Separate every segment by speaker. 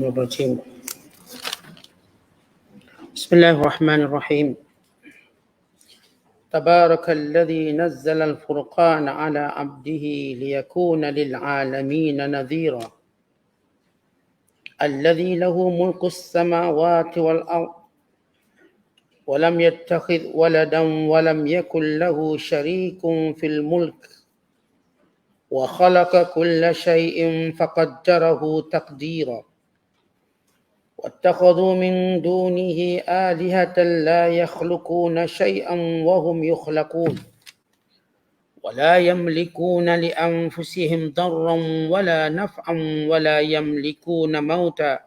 Speaker 1: الرجيم. بسم الله الرحمن الرحيم. تبارك الذي نزل الفرقان على عبده ليكون للعالمين نذيرا الذي له ملك السماوات والأرض ولم يتخذ ولدا ولم يكن له شريك في الملك وخلق كل شيء فقدره تقديرا واتخذوا من دونه آلهة لا يخلقون شيئا وهم يخلقون ولا يملكون لأنفسهم ضرا ولا نفعا ولا يملكون موتا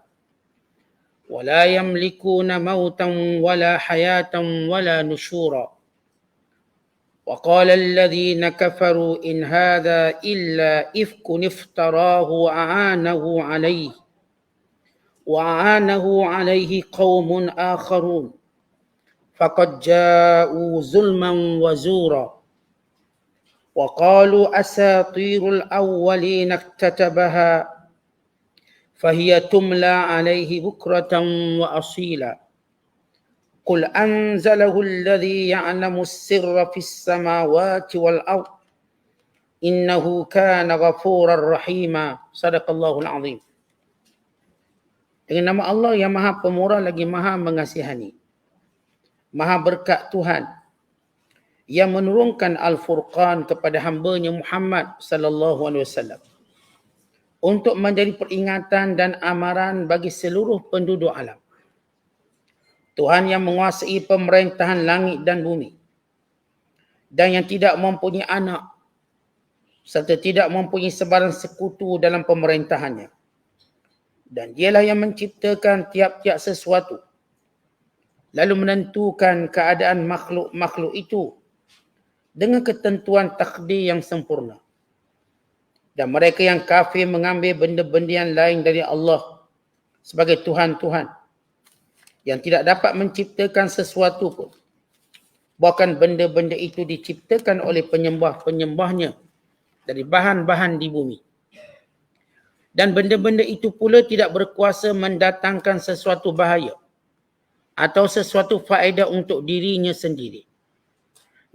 Speaker 1: ولا حياة ولا نشورا وقال الذين كفروا إن هذا إلا إفك افتراه وأعانه عليه قوم آخرون فقد جاءوا ظلما وزورا وقالوا أساطير الأولين اكتتبها فهي تملى عليه بكرة وأصيلا قل أنزله الذي يعلم السر في السماوات والأرض إنه كان غفورا رحيما. صدق الله العظيم. Dengan nama Allah yang Maha Pemurah lagi Maha Mengasihani. Maha berkat Tuhan yang menurunkan Al-Furqan kepada hamba-Nya Muhammad sallallahu alaihi wasallam untuk menjadi peringatan dan amaran bagi seluruh penduduk alam. Tuhan yang menguasai pemerintahan langit dan bumi dan yang tidak mempunyai anak serta tidak mempunyai sebarang sekutu dalam pemerintahannya. Dan dialah yang menciptakan tiap-tiap sesuatu lalu menentukan keadaan makhluk-makhluk itu dengan ketentuan takdir yang sempurna. Dan mereka yang kafir mengambil benda-benda yang lain dari Allah sebagai Tuhan-Tuhan yang tidak dapat menciptakan sesuatu pun. Bahkan benda-benda itu diciptakan oleh penyembah-penyembahnya dari bahan-bahan di bumi. Dan benda-benda itu pula tidak berkuasa mendatangkan sesuatu bahaya atau sesuatu faedah untuk dirinya sendiri.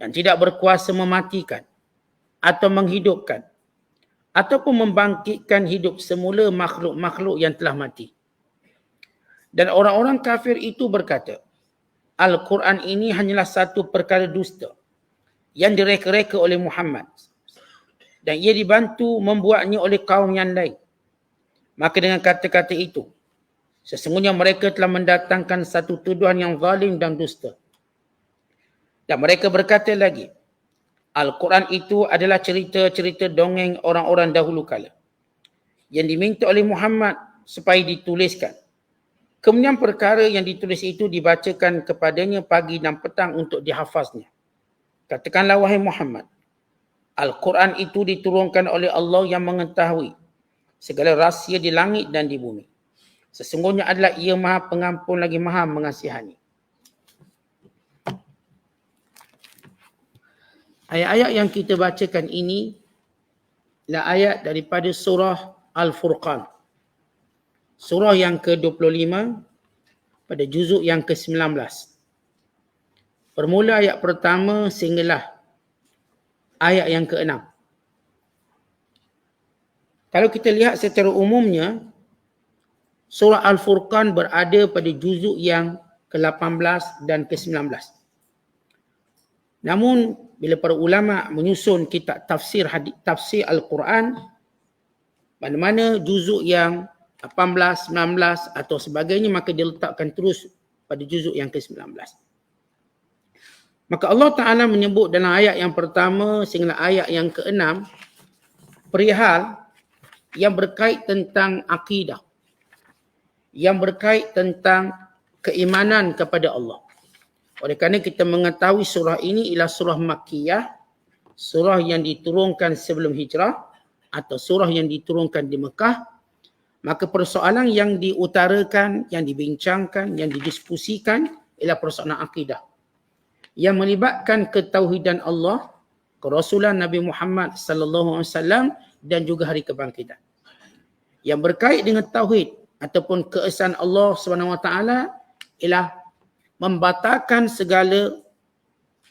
Speaker 1: Dan tidak berkuasa mematikan atau menghidupkan ataupun membangkitkan hidup semula makhluk-makhluk yang telah mati. Dan orang-orang kafir itu berkata, Al-Quran ini hanyalah satu perkara dusta yang direka-reka oleh Muhammad. Dan ia dibantu membuatnya oleh kaum yang lain. Maka dengan kata-kata itu, sesungguhnya mereka telah mendatangkan satu tuduhan yang zalim dan dusta. Dan mereka berkata lagi, Al-Quran itu adalah cerita-cerita dongeng orang-orang dahulu kala yang diminta oleh Muhammad supaya dituliskan. Kemudian perkara yang ditulis itu dibacakan kepadanya pagi dan petang untuk dihafaznya. Katakanlah wahai Muhammad, Al-Quran itu diturunkan oleh Allah yang mengetahui segala rahsia di langit dan di bumi. Sesungguhnya adalah ia Maha Pengampun lagi Maha Mengasihani. Ayat-ayat yang kita bacakan ini adalah ayat daripada surah Al-Furqan. Surah yang ke-25 pada juzuk yang ke-19. Bermula ayat pertama sehinggalah ayat yang ke-6. Kalau kita lihat secara umumnya, surah Al-Furqan berada pada juzuk yang ke-18 dan ke-19. Namun, bila para ulama menyusun kitab tafsir Al-Quran, mana-mana juzuk yang 18, 19 atau sebagainya, maka dia letakkan terus pada juzuk yang ke-19. Maka Allah Ta'ala menyebut dalam ayat yang pertama sehingga ayat yang ke-6 perihal yang berkait tentang akidah, yang berkait tentang keimanan kepada Allah. Oleh kerana kita mengetahui surah ini ialah surah Makkiyah, surah yang diturunkan sebelum hijrah atau surah yang diturunkan di Mekah, maka persoalan yang diutarakan, yang dibincangkan, yang didiskusikan ialah persoalan akidah yang melibatkan ketauhidan Allah, kerasulan Nabi Muhammad sallallahu alaihi wasallam dan juga hari kebangkitan. Yang berkait dengan tauhid ataupun keesaan Allah SWT ialah membatalkan segala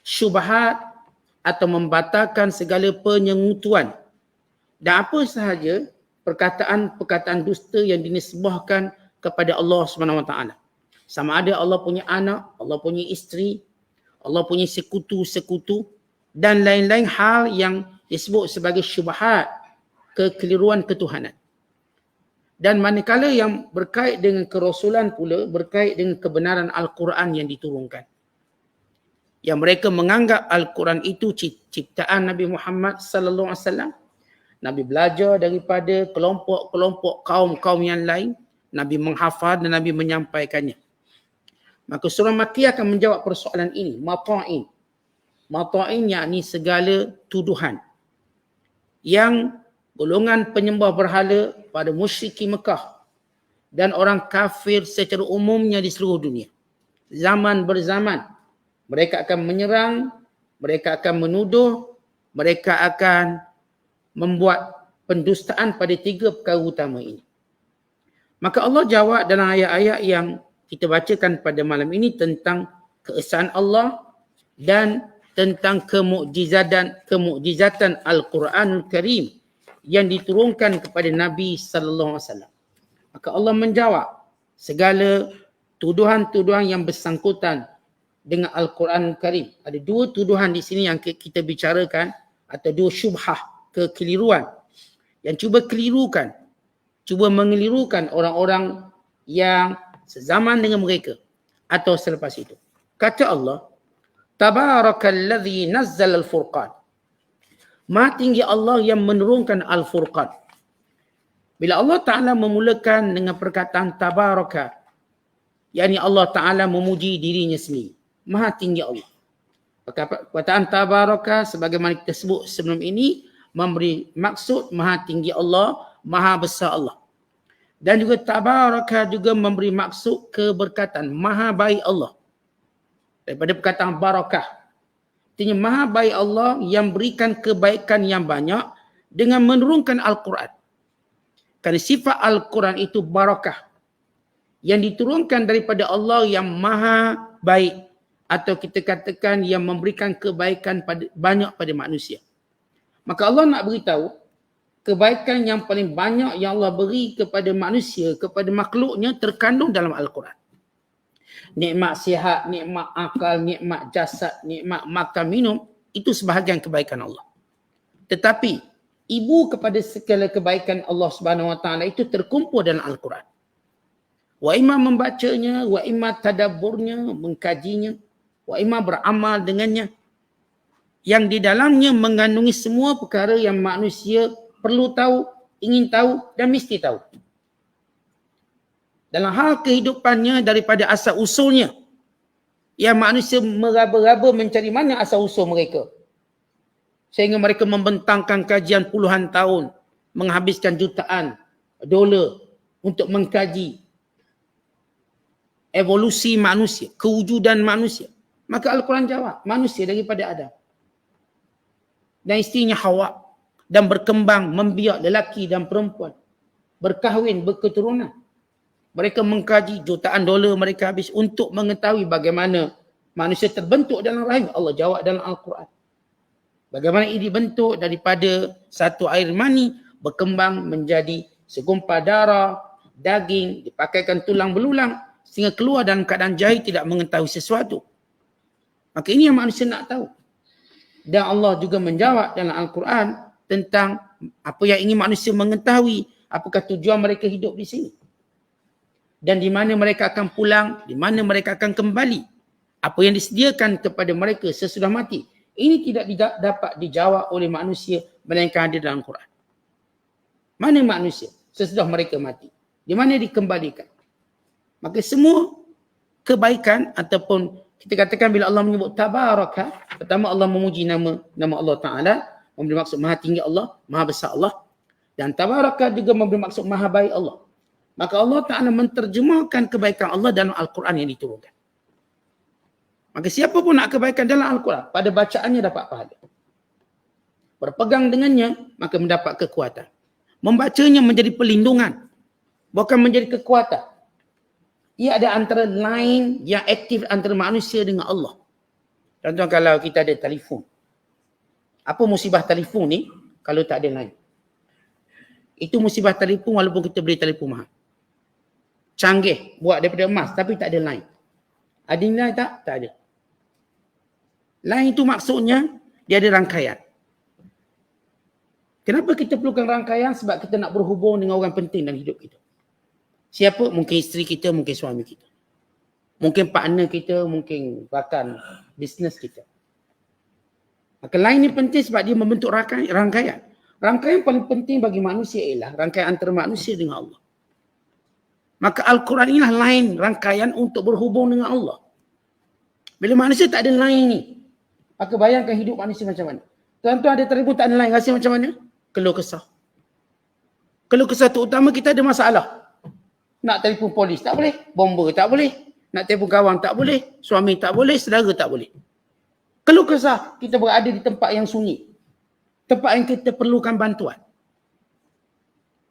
Speaker 1: syubhat atau membatalkan segala penyengutuan dan apa sahaja perkataan-perkataan dusta yang dinisbahkan kepada Allah SWT. Sama ada Allah punya anak, Allah punya isteri, Allah punya sekutu-sekutu dan lain-lain hal yang disebut sebagai syubhat, kekeliruan ketuhanan. Dan manakala yang berkait dengan kerasulan pula, berkait dengan kebenaran Al-Quran yang diturunkan. Yang mereka menganggap Al-Quran itu ciptaan Nabi Muhammad sallallahu alaihi wasallam. Nabi belajar daripada kelompok-kelompok kaum-kaum yang lain, Nabi menghafal dan Nabi menyampaikannya. Maka surah Makkiyah akan menjawab persoalan ini, mata'in. Mata'in yakni segala tuduhan yang golongan penyembah berhala pada musyriki Mekah dan orang kafir secara umumnya di seluruh dunia. Zaman berzaman, mereka akan menyerang, mereka akan menuduh, mereka akan membuat pendustaan pada tiga perkara utama ini. Maka Allah jawab dalam ayat-ayat yang kita bacakan pada malam ini tentang keesaan Allah dan tentang kemukjizatan Al-Quranul Karim yang diturunkan kepada Nabi sallallahu alaihi wasallam. Maka Allah menjawab segala tuduhan-tuduhan yang bersangkutan dengan Al-Quranul Karim. Ada dua tuduhan di sini yang kita bicarakan atau dua syubhah, kekeliruan yang cuba kelirukan, cuba mengelirukan orang-orang yang sezaman dengan mereka atau selepas itu. Kata Allah, Tabarakalladzi nazzal al-furqan. Maha tinggi Allah yang menurunkan Al-Furqan. Bila Allah Ta'ala memulakan dengan perkataan Tabaraka, yakni Allah Ta'ala memuji dirinya sendiri. Maha tinggi Allah. Perkataan Tabaraka sebagaimana kita sebut sebelum ini memberi maksud Maha tinggi Allah, Maha besar Allah. Dan juga Tabaraka juga memberi maksud keberkatan, Maha baik Allah. Daripada perkataan barakah. Artinya Maha baik Allah yang berikan kebaikan yang banyak dengan menurunkan Al-Quran. Kerana sifat Al-Quran itu barakah. Yang diturunkan daripada Allah yang Maha baik. Atau kita katakan yang memberikan kebaikan banyak pada manusia. Maka Allah nak beritahu, kebaikan yang paling banyak yang Allah beri kepada manusia, kepada makhluknya terkandung dalam Al-Quran. Nikmat sihat, nikmat akal, nikmat jasad, nikmat makan minum, itu sebahagian kebaikan Allah. Tetapi ibu kepada segala kebaikan Allah Subhanahu Wa Taala itu terkumpul dalam Al-Quran. Wa imma membacanya, wa imma tadabburnya, mengkajinya, wa imma beramal dengannya. Yang di dalamnya mengandungi semua perkara yang manusia perlu tahu, ingin tahu dan mesti tahu. Dalam hal kehidupannya daripada asal usulnya. Yang manusia meraba-raba mencari mana asal usul mereka. Sehingga mereka membentangkan kajian puluhan tahun. Menghabiskan jutaan dolar untuk mengkaji evolusi manusia, kewujudan manusia. Maka Al-Quran jawab, manusia daripada Adam. Dan isterinya Hawa. Dan berkembang, membiak lelaki dan perempuan. Berkahwin, berketurunan. Mereka mengkaji jutaan dolar mereka habis untuk mengetahui bagaimana manusia terbentuk dalam rahim. Allah jawab dalam Al-Quran. Bagaimana ia dibentuk daripada satu air mani, berkembang menjadi segumpal darah, daging, dipakaikan tulang belulang, sehingga keluar dalam keadaan jahil tidak mengetahui sesuatu. Maka ini yang manusia nak tahu. Dan Allah juga menjawab dalam Al-Quran tentang apa yang ingin manusia mengetahui, apakah tujuan mereka hidup di sini. Dan di mana mereka akan pulang, di mana mereka akan kembali. Apa yang disediakan kepada mereka sesudah mati. Ini tidak dapat dijawab oleh manusia melainkan ada dalam Quran. Mana manusia sesudah mereka mati? Di mana dikembalikan? Maka semua kebaikan ataupun kita katakan bila Allah menyebut Tabaraka, pertama Allah memuji nama Allah Ta'ala, memberi maksud Maha tinggi Allah, Maha besar Allah. Dan Tabaraka juga memberi maksud Maha baik Allah. Maka Allah Ta'ala menterjemahkan kebaikan Allah dalam Al-Quran yang diturunkan. Maka siapa pun nak kebaikan dalam Al-Quran, pada bacaannya dapat pahala. Berpegang dengannya, maka mendapat kekuatan. Membacanya menjadi perlindungan. bukan menjadi kekuatan. Ia ada antara line yang aktif antara manusia dengan Allah. Contoh kalau kita ada telefon. Apa musibah telefon ni kalau tak ada line? Itu musibah telefon walaupun kita beli telefon mahal. Canggih, buat daripada emas tapi tak ada line. Ada line tak? Tak ada. Line itu maksudnya dia ada rangkaian. Kenapa kita perlukan rangkaian? Sebab kita nak berhubung dengan orang penting dalam hidup kita. Siapa? Mungkin isteri kita, mungkin suami kita. Mungkin partner kita, mungkin bahkan bisnes kita. Maka line ni penting sebab dia membentuk rangkaian. Rangkaian paling penting bagi manusia ialah rangkaian antara manusia dengan Allah. Maka Al-Quran inilah line rangkaian untuk berhubung dengan Allah. Bila manusia tak ada line ni, maka bayangkan hidup manusia macam mana. Tuan-tuan ada telefon tak ada line, rasa macam mana? Keluh kesah. Keluh kesah terutama kita ada masalah. Nak telefon polis tak boleh, bomba tak boleh, nak telefon kawan tak boleh, suami tak boleh, saudara tak boleh. Keluh kesah, kita berada di tempat yang sunyi. Tempat yang kita perlukan bantuan.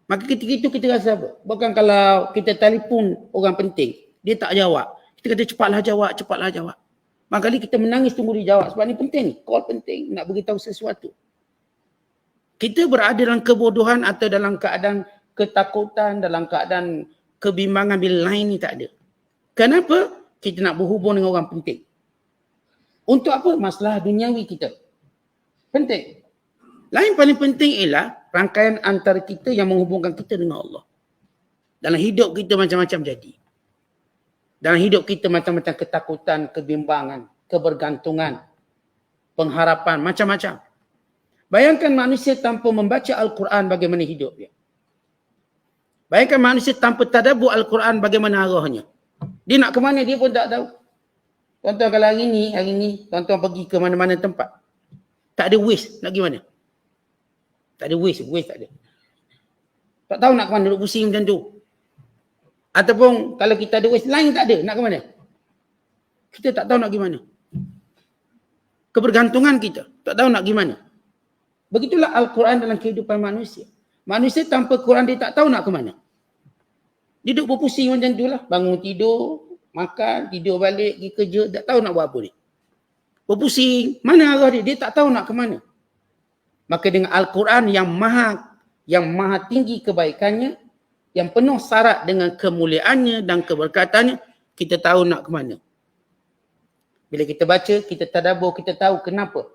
Speaker 1: Maka ketika itu kita rasa apa? Bukan kalau kita telefon orang penting, dia tak jawab. Kita kata cepatlah jawab, cepatlah jawab. Maka kali kita menangis tunggu dia jawab. Sebab ni penting ni, call penting, nak beritahu sesuatu. Kita berada dalam kebodohan atau dalam keadaan ketakutan, dalam keadaan kebimbangan bila line ni tak ada. Kenapa? Kita nak berhubung dengan orang penting. Untuk apa? Masalah duniawi kita. Penting. Lain paling penting ialah rangkaian antara kita yang menghubungkan kita dengan Allah. Dalam hidup kita macam-macam jadi. Dalam hidup kita macam-macam ketakutan, kebimbangan, kebergantungan, pengharapan, macam-macam. Bayangkan manusia tanpa membaca Al-Quran bagaimana hidup dia. Bayangkan manusia tanpa tadabbur Al-Quran bagaimana arahnya. Dia nak ke mana dia pun tak tahu. Tuan-tuan kalau hari ni, tuan-tuan pergi ke mana-mana tempat. Tak ada waste, nak pergi mana? Tak ada waste tak ada. Tak tahu nak ke mana, duduk pusing macam tu. Ataupun kalau kita ada waste lain tak ada, nak ke mana? Kita tak tahu nak pergi mana. Kebergantungan kita, tak tahu nak pergi mana. Begitulah Al-Quran dalam kehidupan manusia. Manusia tanpa Quran dia tak tahu nak ke mana. Dia duduk berpusing macam tu lah. Bangun tidur, makan, tidur balik, pergi kerja, tak tahu nak buat apa dia. Berpusing, mana arah dia? Dia tak tahu nak ke mana. Maka dengan Al-Quran yang maha tinggi kebaikannya, yang penuh syarat dengan kemuliaannya dan keberkatannya, kita tahu nak ke mana. Bila kita baca, kita tadabbur, kita tahu kenapa.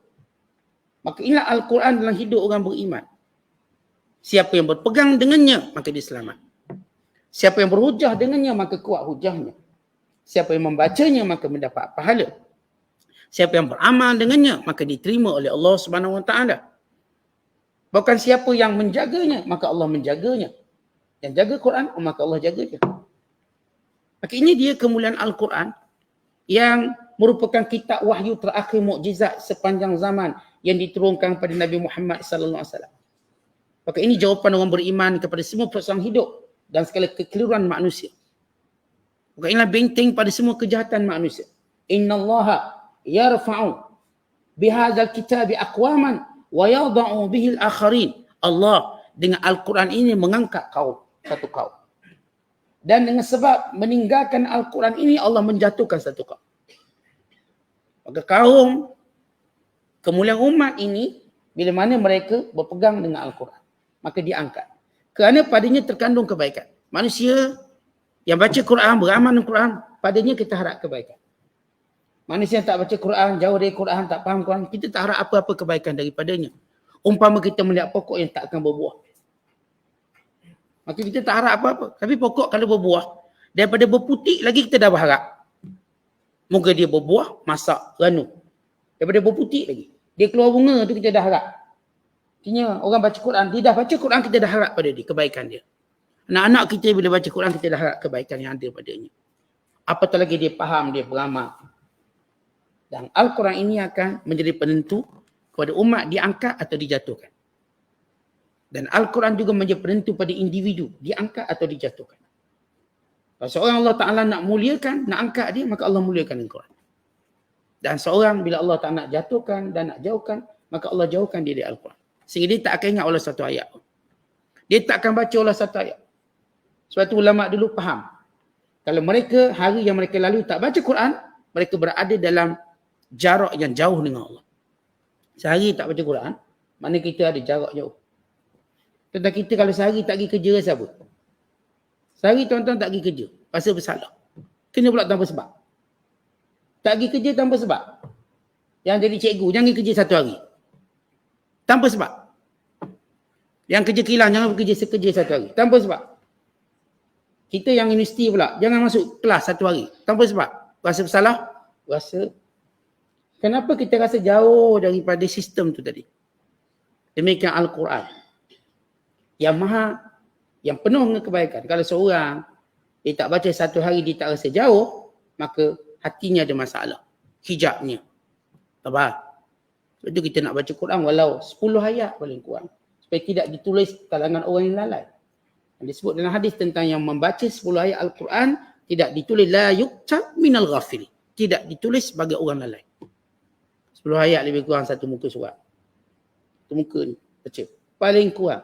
Speaker 1: Maka inilah Al-Quran dalam hidup orang beriman. Siapa yang berpegang dengannya, maka dia selamat. Siapa yang berhujah dengannya, maka kuat hujahnya. Siapa yang membacanya, maka mendapat pahala. Siapa yang beramal dengannya, maka diterima oleh Allah Subhanahu Wa Taala. Bukan siapa yang menjaganya, maka Allah menjaganya. Yang jaga Quran, maka Allah jaga dia. Maka ini dia kemuliaan Al-Quran yang merupakan kitab wahyu terakhir mukjizat sepanjang zaman yang diturunkan kepada Nabi Muhammad sallallahu alaihi wasallam. Maka ini jawapan orang beriman kepada semua persoalan hidup dan segala kekeliruan manusia. Maka inilah benteng pada semua kejahatan manusia. Innallaha yarfa'u bihadzal kitabi aqwaman wa yadha'u bihil akharin. Allah dengan Al-Quran ini mengangkat satu kaum. Dan dengan sebab meninggalkan Al-Quran ini Allah menjatuhkan satu kaum. Maka kaum kemuliaan umat ini bila mana mereka berpegang dengan Al-Quran, maka diangkat. Kerana padanya terkandung kebaikan. Manusia yang baca Quran, beramal dengan Quran, padanya kita harap kebaikan. Manusia yang tak baca Quran, jauh dari Quran, tak faham Quran, kita tak harap apa-apa kebaikan daripadanya. Umpama kita melihat pokok yang tak akan berbuah. Maka kita tak harap apa-apa. Tapi pokok kalau berbuah, daripada berputik lagi kita dah berharap. Moga dia berbuah, masak, ranu. Daripada berputik lagi. Dia keluar bunga tu kita dah harap. Artinya orang baca Quran, dia dah baca Quran, kita dah harap pada dia, kebaikan dia. Anak-anak kita bila baca Quran, kita dah harap kebaikan yang ada padanya. Apatah lagi dia faham, dia beramal. Dan Al-Quran ini akan menjadi penentu kepada umat diangkat atau dijatuhkan. Dan Al-Quran juga menjadi penentu pada individu, diangkat atau dijatuhkan. Kalau seorang Allah Ta'ala nak muliakan, nak angkat dia, maka Allah muliakan Al-Quran. Dan seorang bila Allah Ta'ala nak jatuhkan dan nak jauhkan, maka Allah jauhkan dia dari Al-Quran. Sehingga dia tak akan ingat oleh satu ayat. Dia tak akan baca oleh satu ayat. Sebab tu ulama dulu faham. Kalau mereka hari yang mereka lalu tak baca Quran, mereka berada dalam jarak yang jauh dengan Allah. Sehari tak baca Quran, mana kita ada jarak jauh. Tentang kita kalau sehari tak pergi kerja, siapa? Sehari tuan-tuan tak pergi kerja, rasa bersalah. Kena pula tanpa sebab. Tak pergi kerja tanpa sebab. Yang jadi cikgu, jangan pergi kerja satu hari. Tanpa sebab. Yang kerja kilang, jangan bekerja sekerja satu hari. Tanpa sebab. Kita yang universiti pula, jangan masuk kelas satu hari. Tanpa sebab. Rasa bersalah? Rasa. Kenapa kita rasa jauh daripada sistem tu tadi? Demikian Al-Quran. Yang penuh dengan kebaikan. Kalau seorang, dia tak baca satu hari, dia tak rasa jauh, maka hatinya ada masalah. Hijabnya. Tak faham? Sebab tu kita nak baca Quran walau 10 ayat paling kurang. Supaya tidak ditulis kalangan orang yang lalai. Yang disebut dalam hadis tentang yang membaca 10 ayat Al-Quran, tidak ditulis la yuktab minal ghafili. Tidak ditulis sebagai orang lalai. 10 ayat lebih kurang satu muka surat. Satu muka ni, baca. Paling kurang.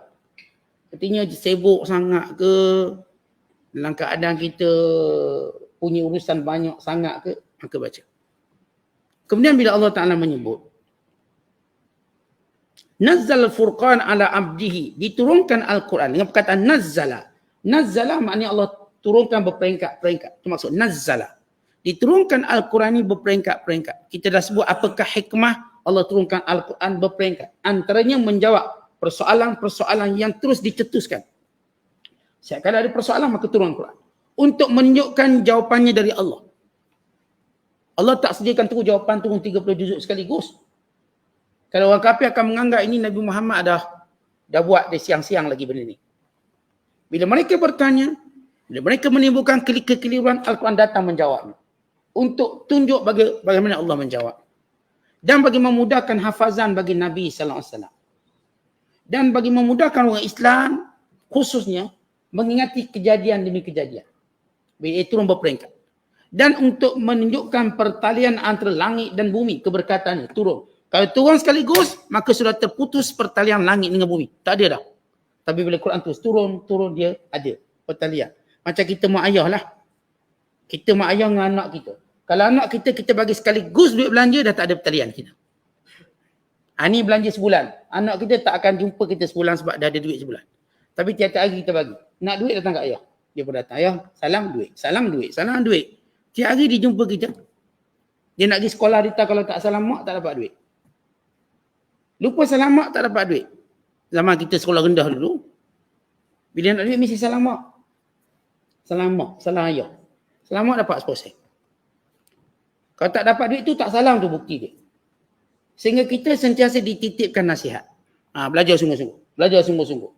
Speaker 1: Artinya sibuk sangat ke, dalam keadaan kita punya urusan banyak sangat ke, maka baca. Kemudian bila Allah Ta'ala menyebut, Nazzal al-Furqan ala abdihi, diturunkan Al-Quran dengan perkataan nazzala. Nazzala maknanya Allah turunkan berperingkat-peringkat. Itu maksud nazzala. Diturunkan Al-Quran ini berperingkat-peringkat. Kita dah sebut apakah hikmah Allah turunkan Al-Quran berperingkat. Antaranya menjawab persoalan-persoalan yang terus dicetuskan. Setiap kali ada persoalan maka turun Al-Quran. Untuk menunjukkan jawapannya dari Allah. Allah tak sediakan terus jawapan turun 30 juzuk sekaligus. Kalau orang kafir akan menganggap ini Nabi Muhammad dah buat dia siang-siang lagi benda ni. Bila mereka bertanya, bila mereka menimbulkan kekeliruan, Al-Quran datang menjawabnya. Untuk tunjuk bagaimana Allah menjawab. Dan bagi memudahkan hafazan bagi Nabi SAW. Dan bagi memudahkan orang Islam, khususnya mengingati kejadian demi kejadian. Bila itu turun berperingkat. Dan untuk menunjukkan pertalian antara langit dan bumi, keberkatannya turun. Kalau turun sekaligus, maka sudah terputus pertalian langit dengan bumi. Tak ada dah. Tapi bila Quran terus turun dia ada pertalian. Macam kita mak ayah lah. Kita mak ayah dengan anak kita. Kalau anak kita bagi sekaligus duit belanja, dah tak ada pertalian kita. Ni belanja sebulan. Anak kita tak akan jumpa kita sebulan sebab dah ada duit sebulan. Tapi tiap-tiap hari kita bagi. Nak duit datang kat ayah. Dia pun datang. Ayah, salam duit. Salam duit. Salam duit. Tiap hari dia jumpa kita. Dia nak pergi sekolah, dia tahu kalau tak salam mak, tak dapat duit. Lupa salam mak, tak dapat duit. Zaman kita sekolah rendah dulu. Bila nak duit, mesti salam mak. Salam mak, salam ayah. Salam mak dapat 10%. Kalau tak dapat duit tu, tak salam tu bukti dia. Sehingga kita sentiasa dititipkan nasihat. Belajar sungguh-sungguh. Belajar sungguh-sungguh.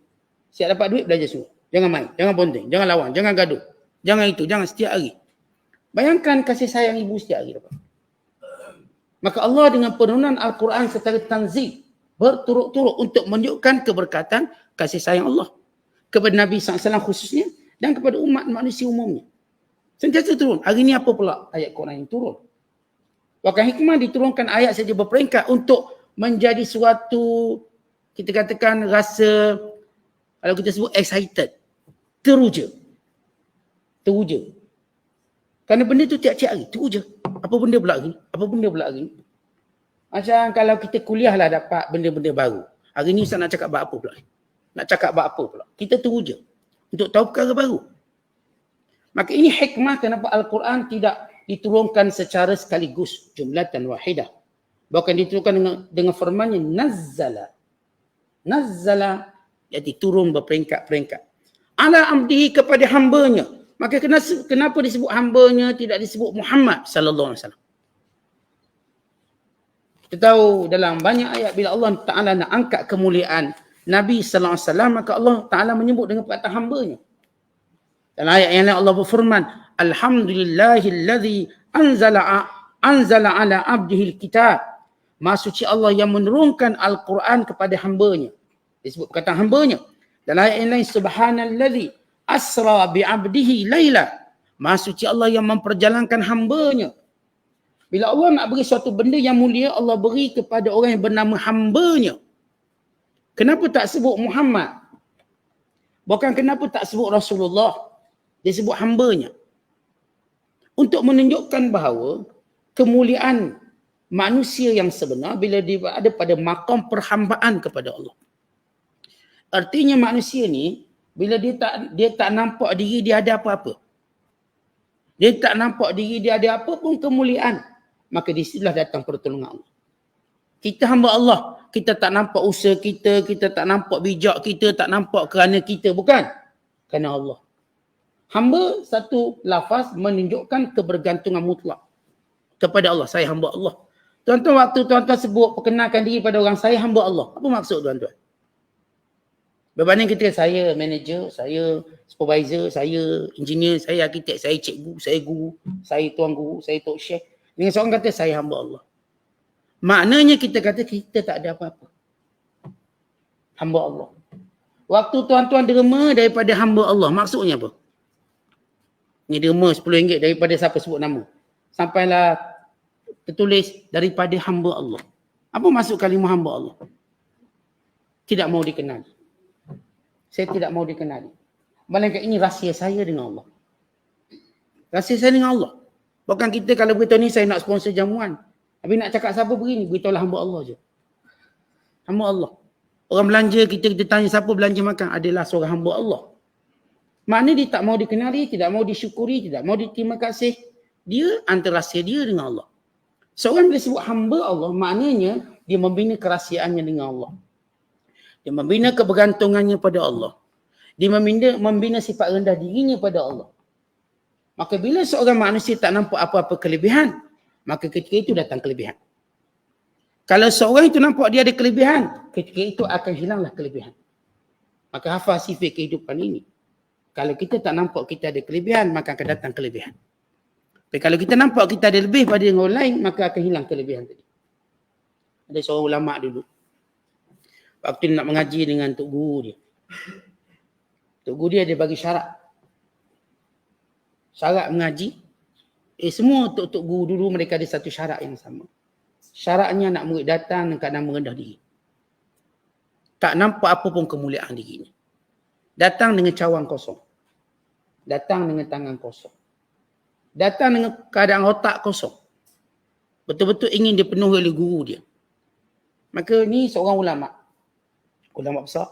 Speaker 1: Siap dapat duit, belajar sungguh. Jangan main, jangan ponteng, jangan lawan, jangan gaduh. Jangan itu, jangan setiap hari. Bayangkan kasih sayang ibu setiap hari dapat. Maka Allah dengan penurunan Al-Quran secara tanzil berturut-turut untuk menunjukkan keberkatan kasih sayang Allah kepada Nabi SAW khususnya dan kepada umat manusia umumnya. Sentiasa turun. Hari ini apa pula ayat Quran yang turun? Bahkan hikmah diturunkan ayat saja berperingkat untuk menjadi suatu, kita katakan rasa, kalau kita sebut excited, teruja. Kerana benda tu tiap-tiap hari, teruja. Apa benda pula hari? Macam kalau kita kuliah lah dapat benda-benda baru. Hari ni Ustaz nak cakap apa pula? Kita teruja untuk tahu perkara baru. Maka ini hikmah kenapa Al-Quran tidak diturunkan secara sekaligus, jumlatan wahidah. Bahkan diturunkan dengan firmannya Nazzala, iaitu turun berperingkat-peringkat. Ala abdihi, kepada hambanya. Maka kenapa disebut hambanya, tidak disebut Muhammad sallallahu alaihi wasallam? Kita tahu dalam banyak ayat bila Allah Ta'ala nak angkat kemuliaan Nabi sallallahu alaihi wasallam, maka Allah Ta'ala menyebut dengan perkataan hambanya. Dalam ayat yang lain Allah berfirman, Alhamdulillahilladzi anzala ala abdihil kitab. Maha suci Allah yang menurunkan Al-Quran kepada hambanya. Disebut perkataan hambanya. Dalam ayat yang lain, Subhanalladzi asra bi'abdihi layla. Maha suci Allah yang memperjalankan hambanya. Bila Allah nak beri suatu benda yang mulia, Allah beri kepada orang yang bernama hambanya. Kenapa tak sebut Muhammad? Bukan kenapa tak sebut Rasulullah? Dia sebut hambanya. Untuk menunjukkan bahawa kemuliaan manusia yang sebenar bila dia ada pada maqam perhambaan kepada Allah. Artinya manusia ni bila dia tak nampak diri dia ada apa-apa. Dia tak nampak diri dia ada apa pun kemuliaan, maka di situlah datang pertolongan Allah. Kita hamba Allah, kita tak nampak usaha kita, kita tak nampak bijak kita, tak nampak kerana kita, bukan. Kerana Allah. Hamba satu lafaz menunjukkan kebergantungan mutlak kepada Allah. Saya hamba Allah. Tuan-tuan, waktu tuan-tuan sebut perkenalkan diri pada orang, saya hamba Allah. Apa maksud tuan-tuan? Berbanding kita, saya manager, saya supervisor, saya engineer, saya arkitek, saya cikgu, saya guru, saya tuan guru, saya tok syekh. Dengan seorang kata, saya hamba Allah. Maknanya kita kata kita tak ada apa-apa. Hamba Allah. Waktu tuan-tuan derma daripada hamba Allah, maksudnya apa? Ni derma RM10 daripada siapa sebut nama. Sampailah tertulis daripada hamba Allah. Apa maksud kalimah hamba Allah? Tidak mau dikenali. Saya tidak mau dikenali. Melainkan ini rahsia saya dengan Allah. Rahsia saya dengan Allah. Bukan kita kalau beritahu ni saya nak sponsor jamuan. Tapi nak cakap siapa begini, beritahulah hamba Allah je. Hamba Allah. Orang belanja, kita tanya siapa belanja makan, adalah seorang hamba Allah. Maknanya dia tak mau dikenali, tidak mau disyukuri, tidak mau diterima kasih. Dia antara rahsia dia dengan Allah. Seorang bila sebut hamba Allah, maknanya dia membina kerahsiaannya dengan Allah. Dia membina kebergantungannya pada Allah. Dia membina sifat rendah dirinya pada Allah. Maka bila seorang manusia tak nampak apa-apa kelebihan, maka ketika itu datang kelebihan. Kalau seorang itu nampak dia ada kelebihan, ketika itu akan hilanglah kelebihan. Maka hafal sifat kehidupan ini. Kalau kita tak nampak kita ada kelebihan, maka akan datang kelebihan. Tapi kalau kita nampak kita ada lebih pada orang lain, maka akan hilang kelebihan tadi. Ada seorang ulama dulu. Waktu dia nak mengaji dengan tok guru dia. Tok guru dia bagi syarat. Syarat mengaji. Semua tok guru dulu mereka ada satu syarat yang sama. Syaratnya nak murid datang dengan keadaan merendah diri. Tak nampak apa pun kemuliaan dirinya. Datang dengan cawan kosong. Datang dengan tangan kosong. Datang dengan keadaan otak kosong. Betul-betul ingin dipenuhi oleh guru dia. Maka ni seorang ulama. Ulama besar.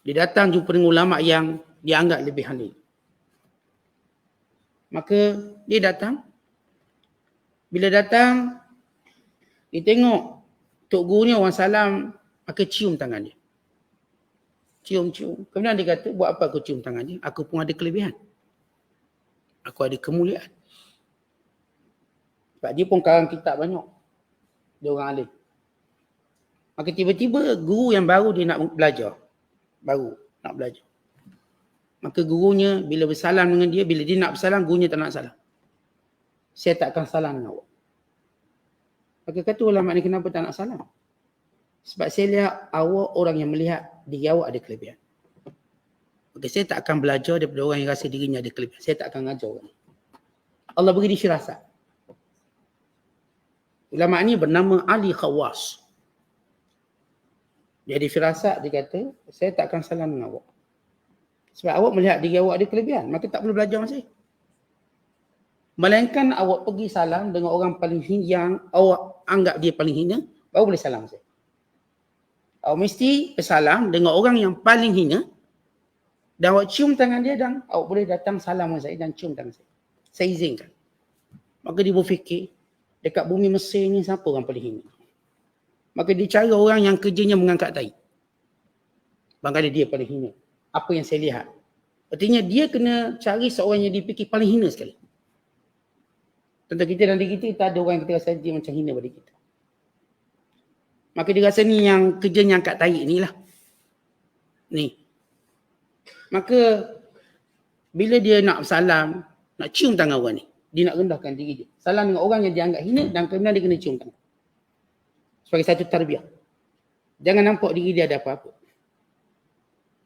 Speaker 1: Dia datang jumpa dengan ulama yang dianggap lebih handal. Maka dia datang. Bila datang, dia tengok tok guru ni orang salam, maka cium tangan dia. Cium-cium. Kemudian dia kata, buat apa aku cium tangan dia? Aku pun ada kelebihan. Aku ada kemuliaan. Sebab dia pun karang kitab banyak. Dia orang alim. Maka tiba-tiba guru yang baru dia nak belajar. Baru nak belajar. Maka gurunya bila bersalam dengan dia, bila dia nak bersalam, gurunya tak nak salam. Saya tak akan salam dengan awak. Maka kata ulama ni, kenapa tak nak salam? Sebab saya lihat awak orang yang melihat diri awak ada kelebihan. Maka saya tak akan belajar daripada orang yang rasa dirinya ada kelebihan. Saya tak akan mengajar orang. Allah beri dia firasat. Ulama ni bernama Ali Khawas. Dia ada firasat, dia kata, saya tak akan salam dengan awak. Sebab awak melihat diri awak ada kelebihan, maka tak perlu belajar dengan saya. Melainkan awak pergi salam dengan orang paling hina yang awak anggap dia paling hina, baru boleh salam saya. Awak mesti bersalam dengan orang yang paling hina dan awak cium tangan dia dan awak boleh datang salam dengan saya dan cium tangan saya. Saya izinkan. Maka dia berfikir, dekat bumi Mesir ni siapa orang paling hina? Maka dia cari orang yang kerjanya mengangkat tai. Barangkali dia paling hina. Apa yang saya lihat. Artinya dia kena cari seorang yang dipikir paling hina sekali. Tentu kita dan diri kita ada orang yang kita rasa dia macam hina pada kita. Maka dia rasa ni yang kerjanya angkat tai ni lah. Ni. Maka bila dia nak salam, nak cium tangan orang ni, dia nak rendahkan diri dia. Salam dengan orang yang dianggap hina dan kemudian dia kena cium tangan. Sebagai satu tarbiyah. Jangan nampak diri dia ada apa-apa.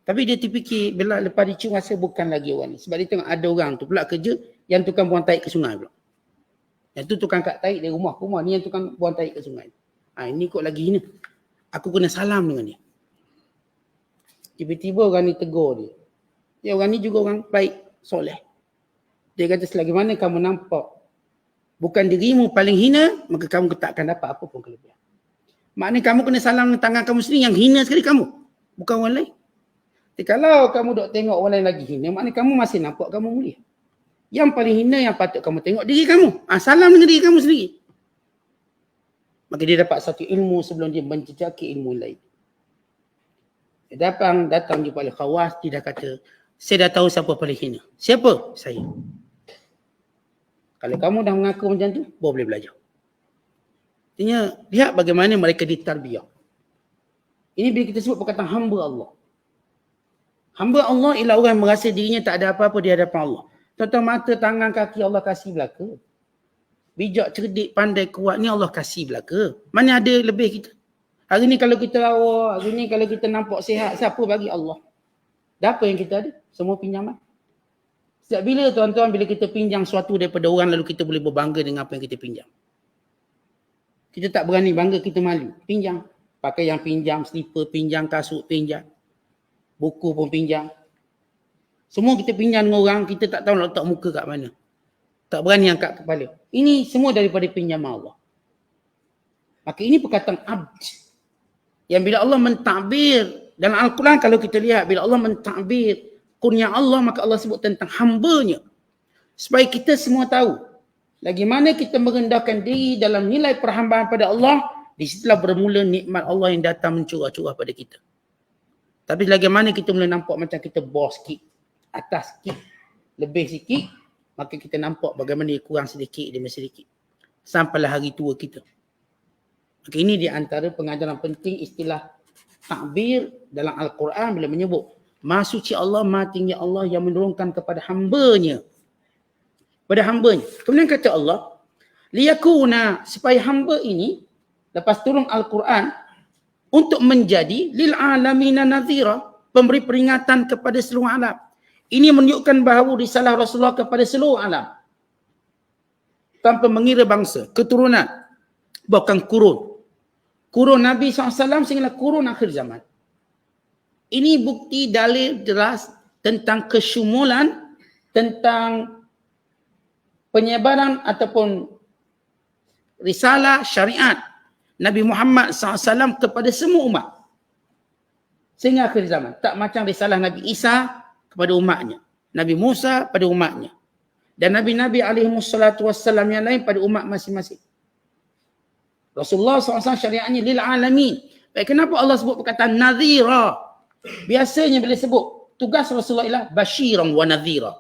Speaker 1: Tapi dia terfikir bila lepas dicium rasa bukan lagi orang ni. Sebab dia tengok ada orang tu pula kerja yang tukang buang taik ke sungai pula. Yang tu tukang kat taik dari rumah ke rumah. Ni yang tukang buang taik ke sungai. Ini kok lagi hina. Aku kena salam dengan dia. Tiba-tiba orang ni tegur dia. Ya, orang ni juga orang baik. soleh. Dia kata selagi mana kamu nampak bukan dirimu paling hina, maka kamu takkan dapat apa pun kelebihan. Maknanya kamu kena salam dengan tangan kamu sendiri, yang hina sekali kamu, bukan orang lain. Jadi kalau kamu dok tengok orang lain lagi hina, maknanya kamu masih nampak kamu mulia. Yang paling hina yang patut kamu tengok diri kamu. Salam dengan diri kamu sendiri. Maka dia dapat satu ilmu sebelum dia menjejaki ilmu lain. Dia datang jumpa Al-Khawas, dia dah kata, saya dah tahu siapa paling hina. Siapa? Saya. Kalau kamu dah mengaku macam tu, baru boleh belajar. Artinya, lihat bagaimana mereka ditarbiah. Ini bila kita sebut perkataan hamba Allah. Hamba Allah ialah orang yang merasa dirinya tak ada apa-apa di hadapan Allah. Tuan-tuan, mata, tangan, kaki Allah kasih belaka. Bijak, cerdik, pandai, kuat ni Allah kasih belaka. Mana ada lebih kita? Hari ni kalau kita lawa, hari ni kalau kita nampak sihat, siapa bagi? Allah. Dah apa yang kita ada? Semua pinjaman. Setiap bila tuan-tuan, bila kita pinjam sesuatu daripada orang, lalu kita boleh berbangga dengan apa yang kita pinjam. Kita tak berani bangga, kita malu. Pinjam. Pakai yang pinjam, slipper pinjam, kasut pinjam. Buku pun pinjam. Semua kita pinjam dengan orang, kita tak tahu nak letak muka kat mana. Tak berani angkat kepala. Ini semua daripada pinjaman Allah. Maka ini perkataan abd. Yang bila Allah mentadbir, dalam Al-Quran kalau kita lihat, bila Allah mentadbir kurnia Allah, maka Allah sebut tentang hambanya. Supaya kita semua tahu, lagi mana kita merendahkan diri dalam nilai perhambaan pada Allah, di situlah bermula nikmat Allah yang datang mencurah-curah pada kita. Tapi lagi mana kita mula nampak macam kita bawah sikit, atas sikit, lebih sikit, maka kita nampak bagaimana dia kurang sedikit demi sedikit. Sampailah hari tua kita. Maka ini di antara pengajaran penting istilah takbir dalam Al-Quran bila menyebut Maha suci Allah, Maha tinggi Allah yang menurunkan kepada hambanya. Pada hambanya. Kemudian kata Allah, liyakuna, supaya hamba ini, lepas turun Al-Quran, untuk menjadi lil alamina nadhira, pemberi peringatan kepada seluruh alam. Ini menunjukkan bahawa risalah Rasulullah kepada seluruh alam. Tanpa mengira bangsa, keturunan, bahkan kurun. Kurun Nabi SAW sehinggalah kurun akhir zaman. Ini bukti dalil jelas tentang kesyumulan, tentang penyebaran ataupun risalah syariat Nabi Muhammad SAW kepada semua umat. Sehingga akhir zaman. Tak macam risalah Nabi Isa kepada umatnya. Nabi Musa pada umatnya. Dan Nabi-Nabi SAW yang lain pada umat masing-masing. Rasulullah SAW syariatnya lil alamin. Baik, kenapa Allah sebut perkataan nadhira? Biasanya bila sebut tugas Rasulullah ialah basyiran wa nadhira.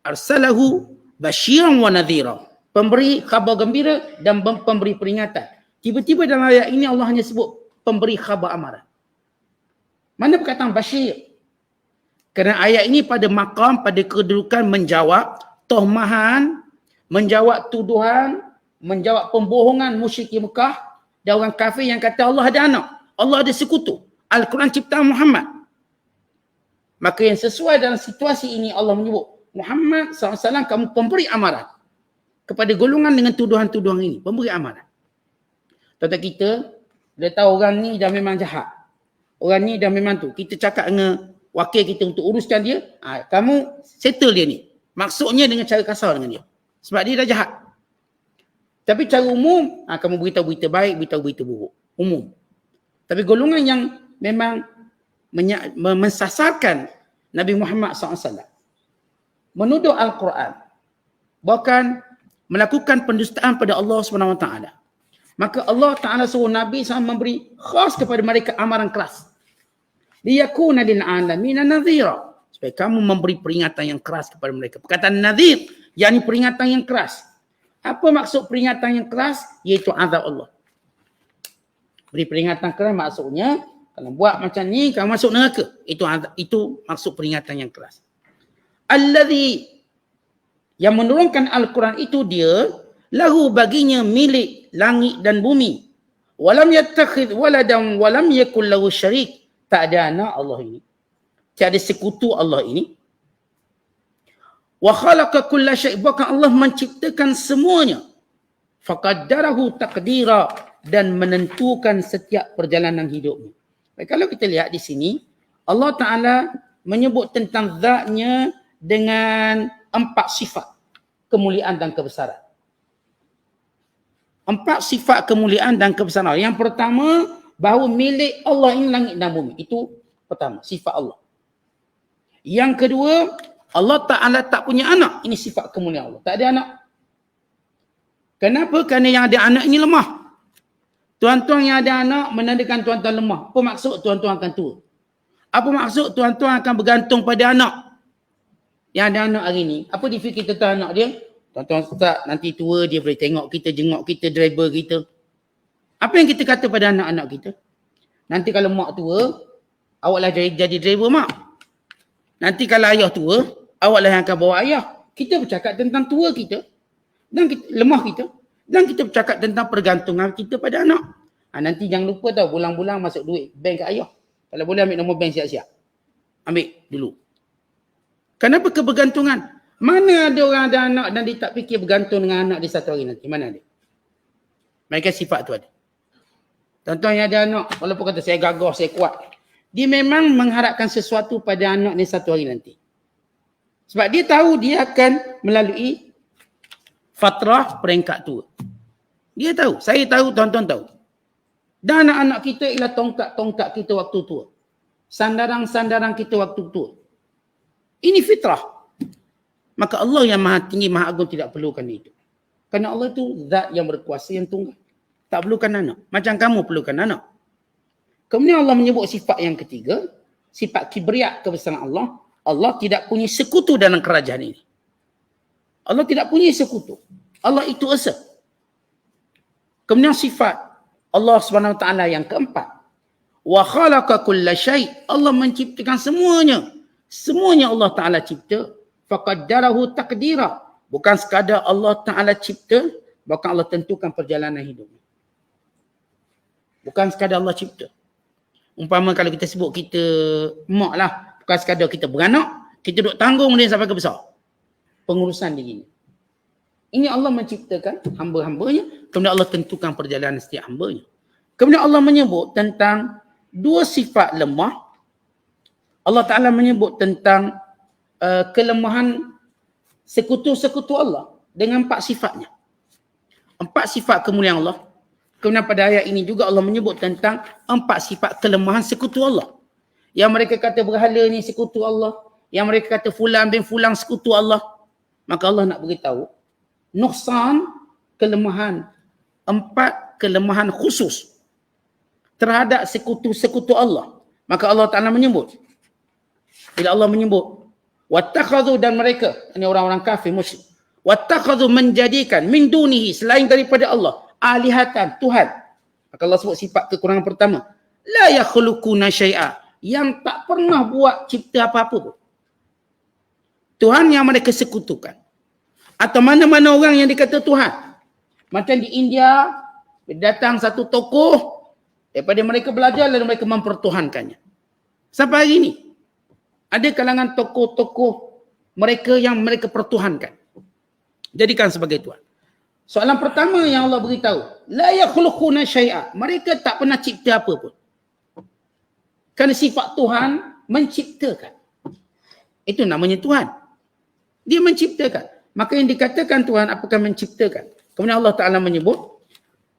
Speaker 1: Arsalahu basyiran wa nadhira. Pemberi khabar gembira dan pemberi peringatan. Tiba-tiba dalam ayat ini Allah hanya sebut pemberi khabar amaran. Mana perkataan basyir? Kerana ayat ini pada maqam, pada kedudukan menjawab tohmahan, menjawab tuduhan, menjawab pembohongan musyrik Mekah dan orang kafir yang kata Allah ada anak, Allah ada sekutu. Al-Quran ciptaan Muhammad. Maka yang sesuai dalam situasi ini Allah menyebut Muhammad SAW kamu pemberi amaran kepada golongan dengan tuduhan-tuduhan ini. Pemberi amaran. Tuan-tuan kita, dia tahu orang ni dah memang jahat. Orang ni dah memang tu. Kita cakap dengan wakil kita untuk uruskan dia. Kamu settle dia ni. Maksudnya dengan cara kasar dengan dia. Sebab dia dah jahat. Tapi cara umum, kamu beritahu berita baik, beritahu berita buruk. Umum. Tapi golongan yang memang mensasarkan Nabi Muhammad SAW. Menuduh Al-Quran. Bahkan melakukan pendustaan pada Allah SWT. Maka Allah Ta'ala suruh Nabi SAW memberi khas kepada mereka amaran keras. Liyakuna lil alamina nadhira. Supaya kamu memberi peringatan yang keras kepada mereka. Perkataan nadhir, yakni peringatan yang keras. Apa maksud peringatan yang keras? Iaitu azab Allah. Beri peringatan keras maksudnya, kalau buat macam ni, kamu masuk neraka. Itu maksud peringatan yang keras. Alladhi, yang menurunkan Al-Quran itu dia, lahu baginya milik langit dan bumi. Walam yattakhidh waladan walam yakul lahu syarik. Tak ada anak Allah ini. Tiada sekutu Allah ini. Wa khalaqa kulla syai', bahkan Allah menciptakan semuanya. Faqaddarahu taqdira, dan menentukan setiap perjalanan hidupnya. Baik, kalau kita lihat di sini, Allah Ta'ala menyebut tentang zatnya dengan 4 sifat kemuliaan dan kebesaran. 4 sifat kemuliaan dan kebesaran. Yang pertama, bahawa milik Allah ini langit dan bumi. Itu pertama, sifat Allah. Yang kedua, Allah Ta'ala tak punya anak. Ini sifat kemuliaan Allah. Tak ada anak. Kenapa? Kerana yang ada anak ini lemah. Tuan-tuan yang ada anak menandakan tuan-tuan lemah. Apa maksud tuan-tuan akan tua? Apa maksud tuan-tuan akan bergantung pada anak? Yang ada anak hari ni, apa dia fikir tentang anak dia? Tuan-tuan Ustaz, nanti tua dia boleh tengok kita, jenguk kita, driver kita. Apa yang kita kata pada anak-anak kita? Nanti kalau mak tua, awaklah jadi driver mak. Nanti kalau ayah tua, awaklah yang akan bawa ayah. Kita bercakap tentang tua kita dan kita, lemah kita. Dan kita bercakap tentang pergantungan kita pada anak. Nanti jangan lupa tahu, bulan-bulan masuk duit bank kat ayah. Kalau boleh ambil nombor bank siap-siap. Ambil dulu. Kenapa kebergantungan? Mana ada orang ada anak dan dia tak fikir bergantung dengan anak dia satu hari nanti? Mana ada? Mereka sifat tu ada. Tuan-tuan yang ada anak, walaupun kata saya gagah, saya kuat. Dia memang mengharapkan sesuatu pada anak ni satu hari nanti. Sebab dia tahu dia akan melalui fatrah peringkat tua. Dia tahu, saya tahu, tuan-tuan tahu. Dan anak-anak kita ialah tongkat-tongkat kita waktu tua. Sandaran-sandaran kita waktu tua. Ini fitrah. Maka Allah yang maha tinggi, maha agung tidak perlukan itu. Kerana Allah itu zat yang berkuasa, yang tunggal. Tak perlukan anak. Macam kamu perlukan anak. Kemudian Allah menyebut sifat yang ketiga. Sifat kibriya, kebesaran Allah. Allah tidak punya sekutu dalam kerajaan ini. Allah tidak punya sekutu. Allah itu esa. Kemudian sifat Allah SWT yang keempat. Wa khalaqa kulla syai'. Allah menciptakan semuanya. Semuanya Allah Ta'ala cipta. Faqaddarahu taqdira. Bukan sekadar Allah Ta'ala cipta, bahkan Allah tentukan perjalanan hidup. Bukan sekadar Allah cipta. Umpama kalau kita sebut kita mak lah. Bukan sekadar kita beranak, kita duduk tanggung dia sampai ke besar. Pengurusan dia gini. Ini Allah menciptakan hamba-hambanya. Kemudian Allah tentukan perjalanan setiap hambanya. Kemudian Allah menyebut tentang 2 sifat lemah. Allah Ta'ala menyebut tentang kelemahan sekutu-sekutu Allah dengan 4 sifatnya. 4 sifat kemuliaan Allah. Kemudian pada ayat ini juga Allah menyebut tentang 4 sifat kelemahan sekutu Allah. Yang mereka kata berhala ni sekutu Allah. Yang mereka kata fulan bin fulan sekutu Allah. Maka Allah nak beritahu nuqsan, kelemahan, 4 kelemahan khusus terhadap sekutu-sekutu Allah. Maka Allah Ta'ala menyebut, bila Allah menyebut wattakhadhu, dan mereka, ini orang-orang kafir musyrik, wattakhadhu, menjadikan min dunihi, selain daripada Allah, alihatan, Tuhan. Maka Allah sebut sifat kekurangan pertama, la yakhluquna syai'a, yang tak pernah buat cipta apa-apa pun. Tuhan yang mereka sekutukan. Atau mana-mana orang yang dikata Tuhan. Macam di India, datang satu tokoh, daripada mereka belajar lalu mereka mempertuhankannya. Sampai hari ini, ada kalangan tokoh-tokoh mereka yang mereka pertuhankan. Jadikan sebagai Tuhan. Soalan pertama yang Allah beritahu, la yakhluquna syai'a, mereka tak pernah cipta apa pun. Kerana sifat Tuhan menciptakan. Itu namanya Tuhan. Dia menciptakan. Maka yang dikatakan Tuhan apakah menciptakan. Kemudian Allah Ta'ala menyebut,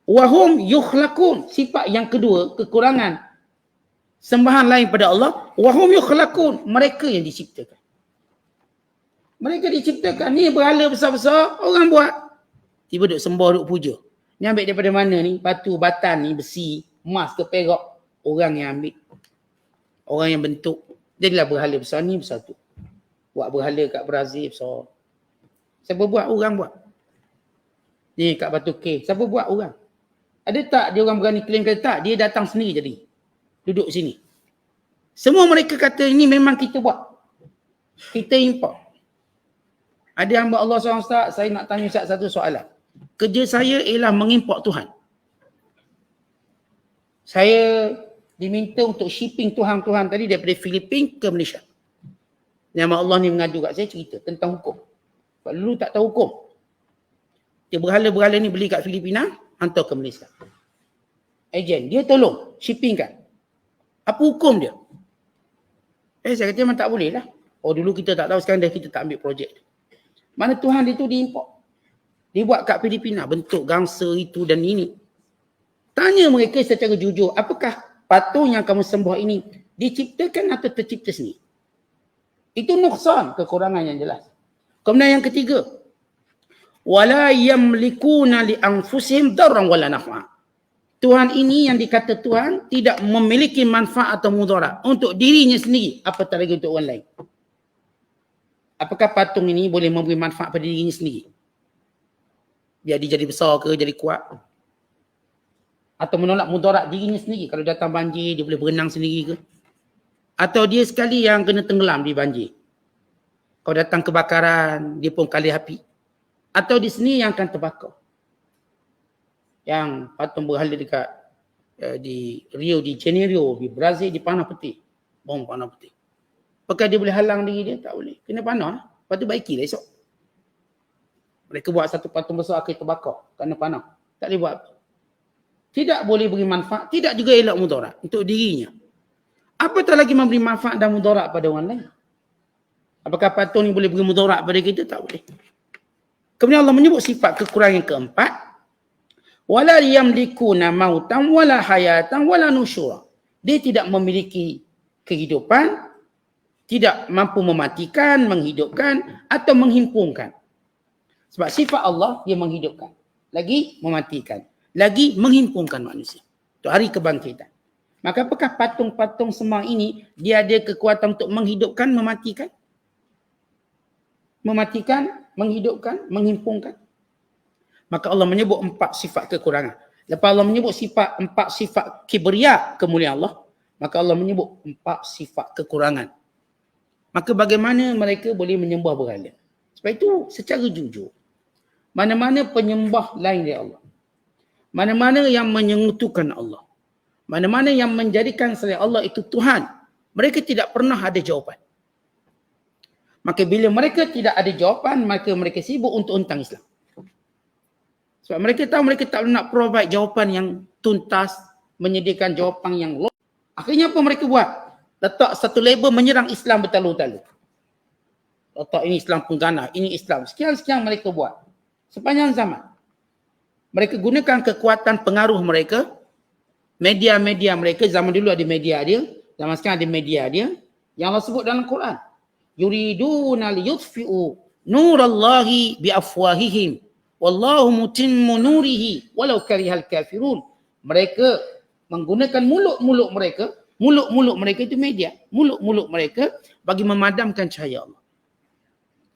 Speaker 1: wahum yukhlaqun. Sifat yang kedua, kekurangan sembahan lain pada Allah. Wahum yukhlaqun. Mereka yang diciptakan. Mereka diciptakan. Ni berhala besar-besar, orang buat. Tiba duk sembah, duk puja. Ni ambil daripada mana ni? Batu, batan ni, besi, emas ke perak. Orang yang ambil. Orang yang bentuk. Jadilah berhala besar ni, besar tu. Buat berhala kat Brazil besar. Siapa buat? Orang buat. Ni kat Batu K. Siapa buat? Orang. Ada tak dia orang berani claim kata tak? Dia datang sendiri jadi. Duduk sini. Semua mereka kata ini memang kita buat. Kita import. Ada hamba Allah seorang Ustaz, saya nak tanya Ustaz satu soalan. Kerja saya ialah mengimport Tuhan. Saya diminta untuk shipping Tuhan-Tuhan tadi daripada Filipina ke Malaysia. Nama Allah ni mengadu kat saya cerita tentang hukum. Sebab dulu tak tahu hukum. Dia berhala-berhala ni beli kat Filipina, hantar ke Malaysia. Ejen, dia tolong shipping kan. Apa hukum dia? Saya kata memang tak boleh lah. Oh dulu kita tak tahu, sekarang dah kita tak ambil projek. Mana Tuhan itu diimport. Dibuat kat Filipina, bentuk gangsa itu dan ini. Tanya mereka secara jujur, apakah patung yang kamu sembah ini diciptakan atau tercipta sendiri? Itu nuksan, kekurangan yang jelas. Kemudian yang ketiga, wala yamlikuna li anfusihim darran wala naf'a. Tuhan ini yang dikata Tuhan tidak memiliki manfaat atau mudarat untuk dirinya sendiri, apatah lagi untuk orang lain. Apakah patung ini boleh memberi manfaat pada dirinya sendiri? Biar dia jadi besar ke, jadi kuat? Atau menolak mudarat dirinya sendiri? Kalau datang banjir, dia boleh berenang sendiri ke? Atau dia sekali yang kena tenggelam di banjir? Kalau datang kebakaran, dia pun kali api? Atau di sini yang akan terbakar? Yang patung berhala dekat di Rio de Janeiro, di Brazil, di panah putih. Bom panah putih. Apakah dia boleh halang diri dia? Tak boleh. Kena panah. Lepas tu baikilah esok. Mereka buat satu patung besar akhir terbakar. Kerana panah. Tak boleh buat. Tidak boleh beri manfaat. Tidak juga elak mudarat untuk dirinya. Apatah lagi memberi manfaat dan mudarat pada orang lain. Apakah patung ni boleh beri mudarat pada kita? Tak boleh. Kemudian Allah menyebut sifat kekurangan yang keempat. Wala yamlikuna mautan wala hayatan wala nusyura. Dia tidak memiliki kehidupan, tidak mampu mematikan, menghidupkan atau menghimpunkan. Sebab sifat Allah, dia menghidupkan. Lagi mematikan. Lagi menghimpunkan manusia. Untuk hari kebangkitan. Maka apakah patung-patung semua ini, dia ada kekuatan untuk menghidupkan, mematikan? Mematikan, menghidupkan, menghimpunkan? Maka Allah menyebut 4 sifat kekurangan. Lepas Allah menyebut 4 sifat kibriya, kemuliaan Allah, maka Allah menyebut 4 sifat kekurangan. Maka bagaimana mereka boleh menyembah berhala? Sebab itu secara jujur, mana-mana penyembah lain dari Allah, mana-mana yang menyengutukan Allah, mana-mana yang menjadikan selain Allah itu Tuhan, mereka tidak pernah ada jawapan. Maka bila mereka tidak ada jawapan, maka mereka sibuk untuk tentang Islam. Sebab mereka tahu mereka tak nak provide jawapan yang tuntas, menyediakan jawapan yang logik. Akhirnya apa mereka buat? Letak satu label menyerang Islam bertalu-talu. Letak ini Islam pengganas, ini Islam. Sekian-sekian mereka buat. Sepanjang zaman. Mereka gunakan kekuatan pengaruh mereka, media-media mereka. Zaman dulu ada media dia, zaman sekarang ada media dia. Yang Allah sebut dalam Quran. Yuriduna liyutfi'u nurallahi biafwahihim. Wallahu mutimmu nurihi walau karihal kafirun. Mereka menggunakan mulut-mulut mereka itu media. Mulut-mulut mereka bagi memadamkan cahaya Allah.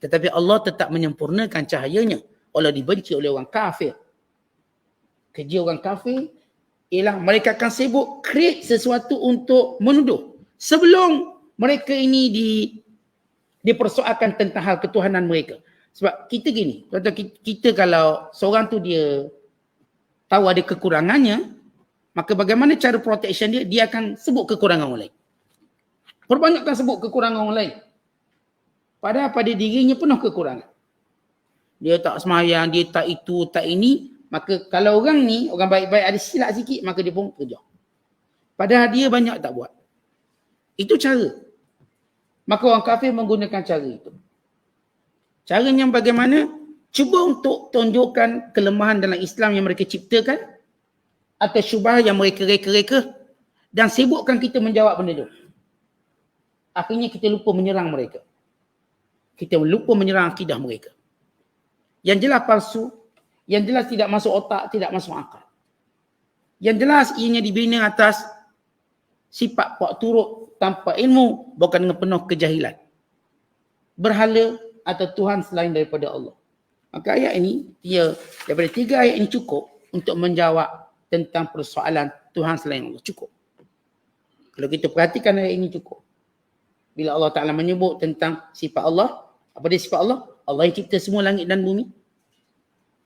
Speaker 1: Tetapi Allah tetap menyempurnakan cahayanya walau dibenci oleh orang kafir. Kerja orang kafir ialah mereka akan sibuk create sesuatu untuk menuduh. Sebelum mereka ini dipersoalkan tentang hal ketuhanan mereka. Sebab kita gini, contoh kita kalau seorang tu dia tahu ada kekurangannya, maka bagaimana cara protection dia? Dia akan sebut kekurangan orang lain. Perbanyakkan sebut kekurangan orang lain. Padahal pada dirinya penuh kekurangan. Dia tak semayang, dia tak itu, tak ini. Maka kalau orang ni, orang baik-baik ada silap sikit, maka dia pun kerja. Padahal dia banyak tak buat. Itu cara. Maka orang kafir menggunakan cara itu. Caranya bagaimana? Cuba untuk tunjukkan kelemahan dalam Islam yang mereka ciptakan atau syubhah yang mereka reka-reka dan sibukkan kita menjawab benda itu. Akhirnya kita lupa menyerang mereka. Kita lupa menyerang akidah mereka. Yang jelas palsu, yang jelas tidak masuk otak, tidak masuk akal. Yang jelas ianya dibina atas sifat puak turut tanpa ilmu, bukan dengan penuh kejahilan. Berhala atau Tuhan selain daripada Allah. Maka ayat ini, daripada 3 ayat ini cukup untuk menjawab tentang persoalan Tuhan selain Allah. Cukup. Kalau kita perhatikan ayat ini cukup. Bila Allah Ta'ala menyebut tentang sifat Allah, apa dia sifat Allah? Allah yang cipta semua langit dan bumi.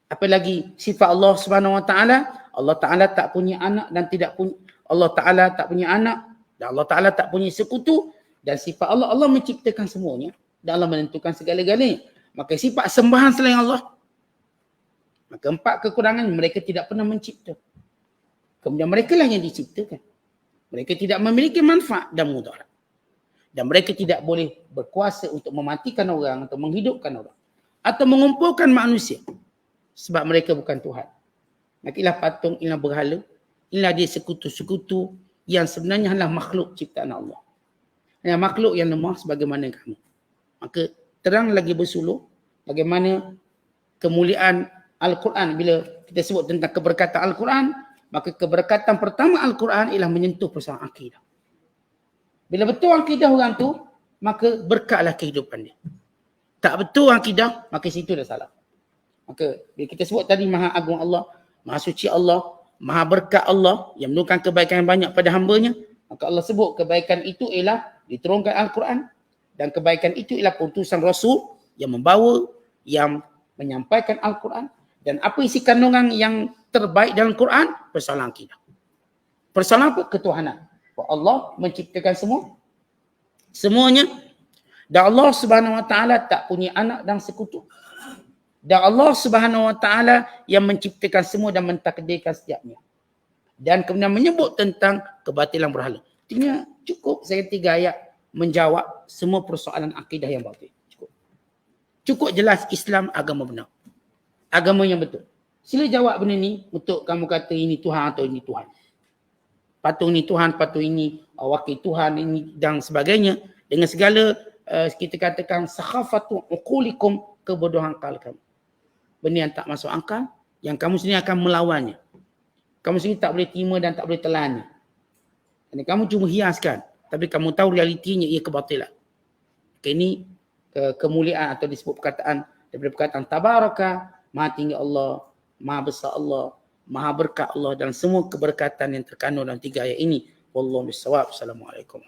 Speaker 1: Apa lagi sifat Allah Subhanahu Wa Ta'ala? Allah Ta'ala tak punya anak dan tidak punya, Allah Ta'ala tak punya anak dan Allah Ta'ala tak punya sekutu. Dan sifat Allah, Allah menciptakan semuanya. Dan Allah menentukan segala-galanya. Maka sifat sembahan selain Allah. Maka 4 kekurangan mereka tidak pernah mencipta. Kemudian mereka lah yang diciptakan. Mereka tidak memiliki manfaat dan mudarat. Dan mereka tidak boleh berkuasa untuk mematikan orang atau menghidupkan orang atau mengumpulkan manusia sebab mereka bukan Tuhan. Maka inilah patung, inilah berhala, inilah dia sekutu-sekutu yang sebenarnya adalah makhluk ciptaan Allah. Yang makhluk yang lemah sebagaimana kamu. Maka terang lagi bersuluh bagaimana kemuliaan Al-Quran. Bila kita sebut tentang keberkatan Al-Quran, maka keberkatan pertama Al-Quran ialah menyentuh persoalan akidah. Bila betul akidah orang tu, maka berkatlah kehidupan dia. Tak betul akidah, maka situ dah salah. Maka bila kita sebut tadi Maha Agung Allah, Maha Suci Allah, Maha Berkat Allah yang menurunkan kebaikan yang banyak pada hamba-Nya, maka Allah sebut kebaikan itu ialah diturunkan Al-Quran dan kebaikan itu ialah putusan Rasul yang membawa, yang menyampaikan Al-Quran. Dan apa isi kandungan yang terbaik dalam Quran? Persoalan akidah. Persoalan apa? Ketuhanan. Allah menciptakan semuanya. Dan Allah Subhanahu Wa Taala tak punya anak dan sekutu. Dan Allah Subhanahu Wa Taala yang menciptakan semua dan mentakdirkan setiapnya. Dan kemudian menyebut tentang kebatilan berhala. Artinya cukup saya 3 ayat menjawab semua persoalan akidah yang batil. Cukup jelas Islam agama benar. Agama yang betul. Sila jawab benda ni untuk kamu kata ini Tuhan atau ini Tuhan. Patung ini Tuhan, patung ini wakil Tuhan ini dan sebagainya. Dengan segala kita katakan sakhafatu uqulikum, kebodohan akal kamu. Benda yang tak masuk akal, yang kamu sendiri akan melawannya. Kamu sendiri tak boleh terima dan tak boleh telannya. Dan kamu cuma hiaskan, tapi kamu tahu realitinya ia kebatilan. Ini kemuliaan atau disebut perkataan daripada perkataan tabaraka, Maha tinggi Allah, Maha besar Allah, Maha berkat Allah dan semua keberkatan yang terkandung dalam 3 ayat ini. Wallahu bissawab. Assalamualaikum.